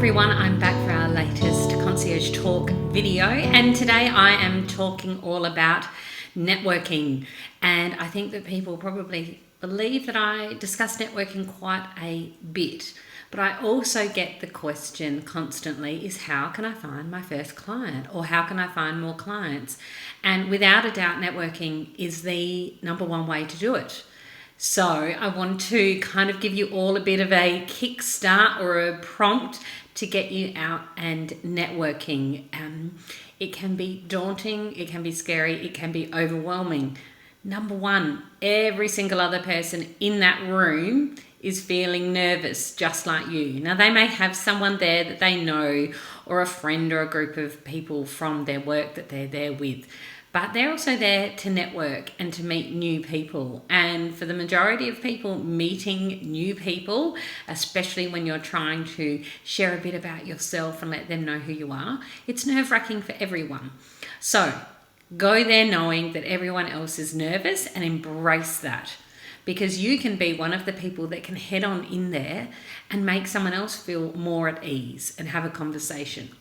everyone, I'm back for our latest Concierge Talk video, and today I am talking all about networking. And I think that people probably believe that I discuss networking quite a bit, but I also get the question constantly is how can I find my first client, or how can I find more clients? And without a doubt, networking is the number one way to do it. So I want to kind of give you all a bit of a kickstart or a prompt to get you out and networking. It can be daunting, it can be scary, it can be overwhelming. Number one, every single other person in that room is feeling nervous just like you. Now they may have someone there that they know, or a friend or a group of people from their work that they're there with. But they're also there to network and to meet new people. And for the majority of people, meeting new people, especially when you're trying to share a bit about yourself and let them know who you are, it's nerve-wracking for everyone. So go there knowing that everyone else is nervous and embrace that, because you can be one of the people that can head on in there and make someone else feel more at ease and have a conversation.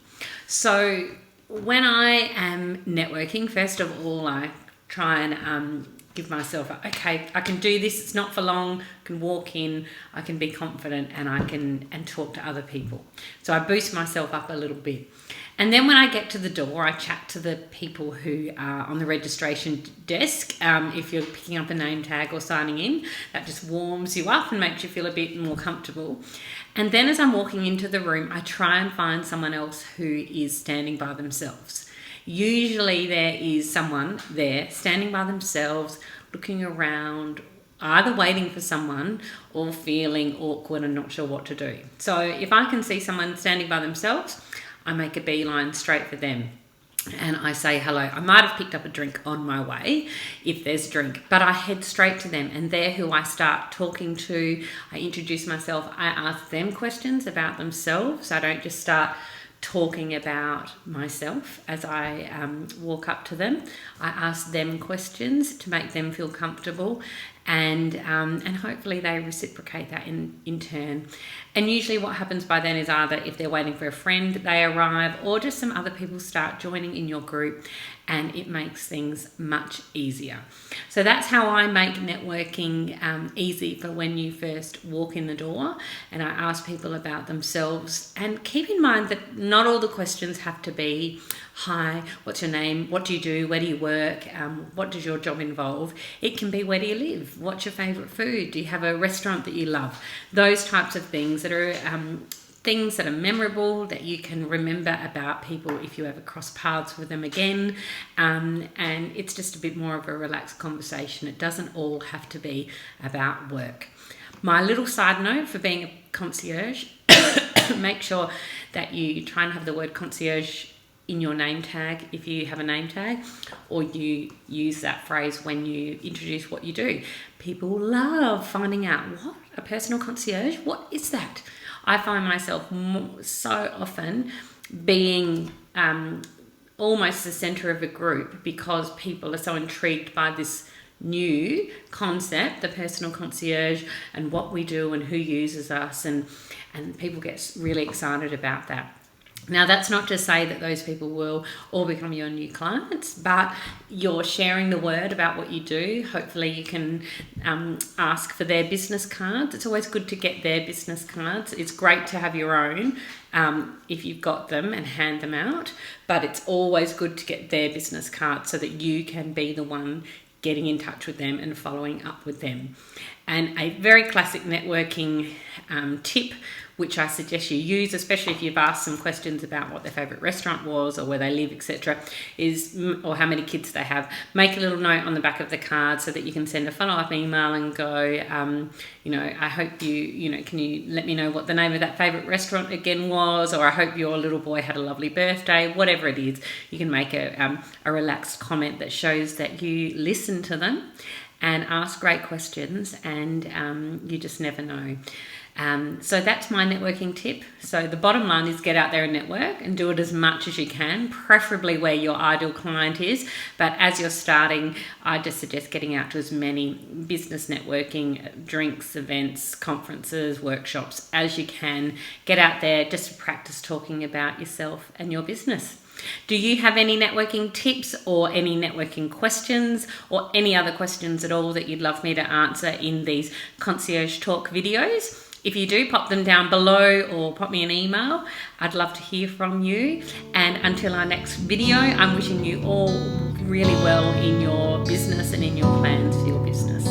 So when I am networking, first of all, I try and give myself, okay, I can do this. It's not for long. I can walk in, I can be confident, and I can talk to other people. So I boost myself up a little bit. And then when I get to the door, I chat to the people who are on the registration desk. If you're picking up a name tag or signing in, that just warms you up and makes you feel a bit more comfortable. And then as I'm walking into the room, I try and find someone else who is standing by themselves. Usually there is someone there standing by themselves, looking around, either waiting for someone or feeling awkward and not sure what to do. So if I can see someone standing by themselves, I make a beeline straight for them. And I say hello. I might have picked up a drink on my way, if there's a drink, but I head straight to them, and they're who I start talking to. I introduce myself. I ask them questions about themselves. I don't just start talking about myself as I walk up to them. I ask them questions to make them feel comfortable, and hopefully they reciprocate that in turn. And usually what happens by then is either if they're waiting for a friend, they arrive, or just some other people start joining in your group, and it makes things much easier. So that's how I make networking easy for when you first walk in the door, and I ask people about themselves. And keep in mind that not all the questions have to be, hi, what's your name? What do you do? Where do you work? What does your job involve? It can be, where do you live? What's your favourite food? Do you have a restaurant that you love? Those types of things that are things that are memorable, that you can remember about people if you ever cross paths with them again. And it's just a bit more of a relaxed conversation. It doesn't all have to be about work. My little side note for being a concierge, make sure that you try and have the word concierge in your name tag if you have a name tag, or you use that phrase when you introduce what you do. People love finding out, what, a personal concierge? What is that? I find myself so often being almost the centre of a group, because people are so intrigued by this new concept, the personal concierge, and what we do and who uses us, and people get really excited about that. Now, that's not to say that those people will all become your new clients, but you're sharing the word about what you do. Hopefully you can ask for their business cards. It's always good to get their business cards. It's great to have your own if you've got them, and hand them out, but it's always good to get their business cards so that you can be the one getting in touch with them and following up with them. And a very classic networking tip, which I suggest you use, especially if you've asked some questions about what their favourite restaurant was, or where they live, etc., is, or how many kids they have, make a little note on the back of the card so that you can send a follow-up email and go, I hope can you let me know what the name of that favourite restaurant again was, or I hope your little boy had a lovely birthday, whatever it is. You can make a relaxed comment that shows that you listen to them and ask great questions, and you just never know. So that's my networking tip. So the bottom line is get out there and network and do it as much as you can, preferably where your ideal client is. But as you're starting, I just suggest getting out to as many business networking, drinks, events, conferences, workshops as you can. Get out there just to practice talking about yourself and your business. Do you have any networking tips or any networking questions or any other questions at all that you'd love me to answer in these Concierge Talk videos? If you do, pop them down below or pop me an email. I'd love to hear from you. And until our next video, I'm wishing you all really well in your business and in your plans for your business.